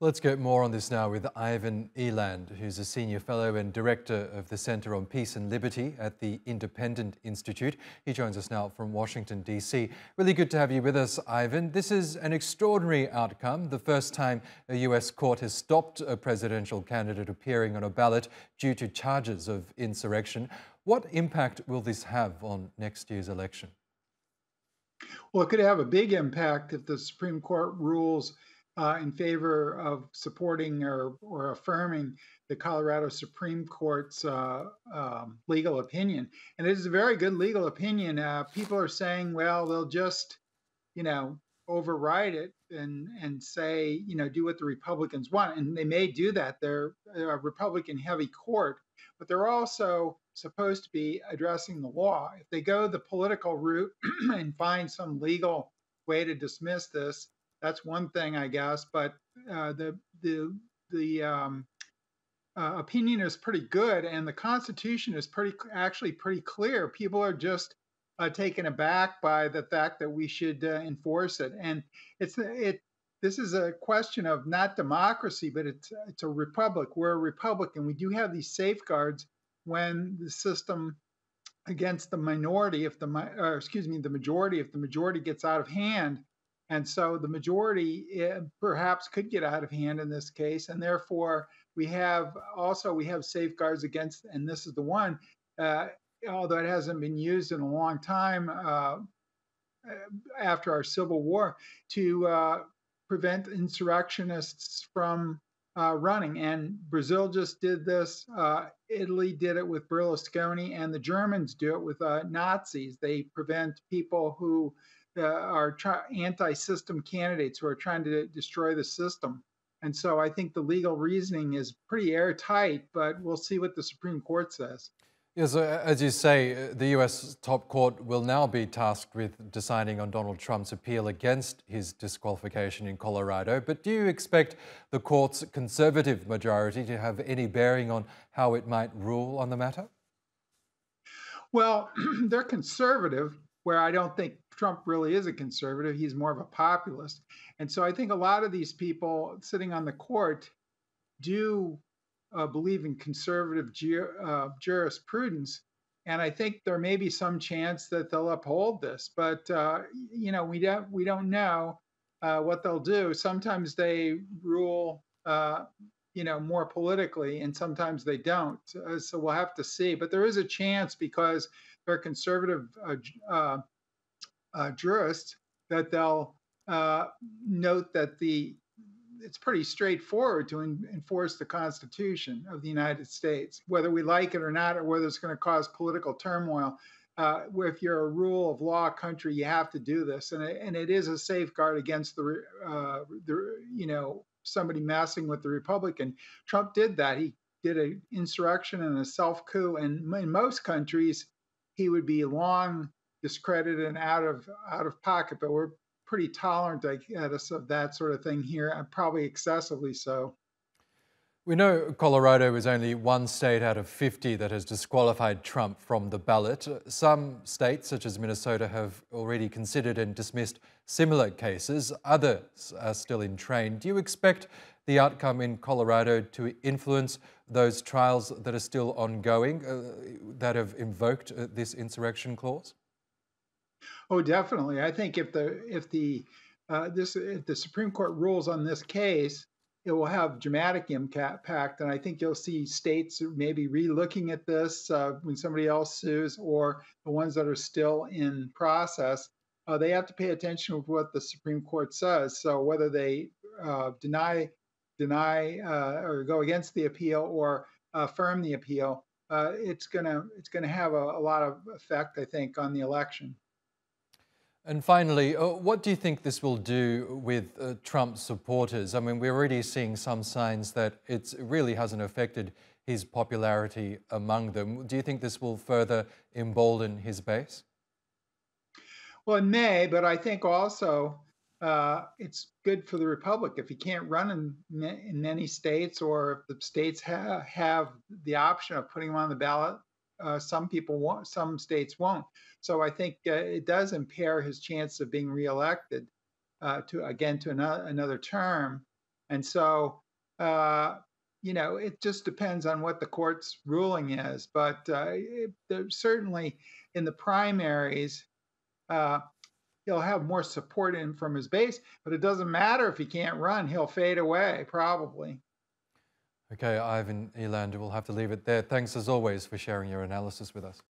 Let's get more on this now with Ivan Eland, who's a senior fellow and director of the Centre on Peace and Liberty at the Independent Institute. He joins us now from Washington, D.C. Really good to have you with us, Ivan. This is an extraordinary outcome, the first time a US court has stopped a presidential candidate appearing on a ballot due to charges of insurrection. What impact will this have on next year's election? Well, it could have a big impact if the Supreme Court rules in favor of supporting or affirming the Colorado Supreme Court's legal opinion. And it is a very good legal opinion. People are saying, well, they'll just, you know, override it and say, do what the Republicans want. And they may do that. They're a Republican heavy court, but they're also supposed to be addressing the law. If they go the political route and find some legal way to dismiss this, that's one thing, I guess. But the opinion is pretty good, and the Constitution is actually pretty clear. People are just taken aback by the fact that we should enforce it, and this is a question of not democracy, but it's a republic. We're a republic, and we do have these safeguards when the system against the minority, the majority, if the majority gets out of hand. And so the majority perhaps could get out of hand in this case, and therefore we have safeguards against, and this is the one, although it hasn't been used in a long time after our Civil War, to prevent insurrectionists from running. And Brazil just did this. Italy did it with Berlusconi, and the Germans do it with Nazis. They prevent people who are anti-system candidates who are trying to destroy the system. And so I think the legal reasoning is pretty airtight, but we'll see what the Supreme Court says. Yes, as you say, the US top court will now be tasked with deciding on Donald Trump's appeal against his disqualification in Colorado. But do you expect the court's conservative majority to have any bearing on how it might rule on the matter? Well, they're conservative, where I don't think Trump really is a conservative. He's more of a populist. And so I think a lot of these people sitting on the court do believe in conservative jurisprudence. And I think there may be some chance that they'll uphold this. But, we don't know what they'll do. Sometimes they rule, more politically, and sometimes they don't. So we'll have to see. But there is a chance, because they're conservative jurists, that they'll note that it's pretty straightforward to enforce the Constitution of the United States, whether we like it or not, or whether it's going to cause political turmoil. If you're a rule of law country, you have to do this, and it is a safeguard against somebody messing with the Republican. Trump did that. He did an insurrection and a self coup, and in most countries, he would be long discredited and out of pocket. But we're pretty tolerant, I guess, of that sort of thing here, and probably excessively so. We know Colorado is only one state out of 50 that has disqualified Trump from the ballot. Some states, such as Minnesota, have already considered and dismissed similar cases. Others are still in train. Do you expect the outcome in Colorado to influence those trials that are still ongoing, that have invoked this insurrection clause? Oh, definitely. I think if the Supreme Court rules on this case, it will have dramatic impact, and I think you'll see states maybe re-looking at this when somebody else sues, or the ones that are still in process. They have to pay attention to what the Supreme Court says. So whether they deny or go against the appeal or affirm the appeal, it's gonna have a lot of effect, I think, on the election. And finally, what do you think this will do with Trump supporters? I mean, we're already seeing some signs that it really hasn't affected his popularity among them. Do you think this will further embolden his base? Well, it may, but I think also it's good for the republic. If he can't run in many states, or if the states have the option of putting him on the ballot, some people won't, some states won't. So I think it does impair his chance of being reelected to another term. And so, uh, it just depends on what the court's ruling is. But certainly in the primaries, uh, he'll have more support in from his base, but it doesn't matter if he can't run, he'll fade away probably. Okay, Ivan Eland, we'll have to leave it there. Thanks as always for sharing your analysis with us.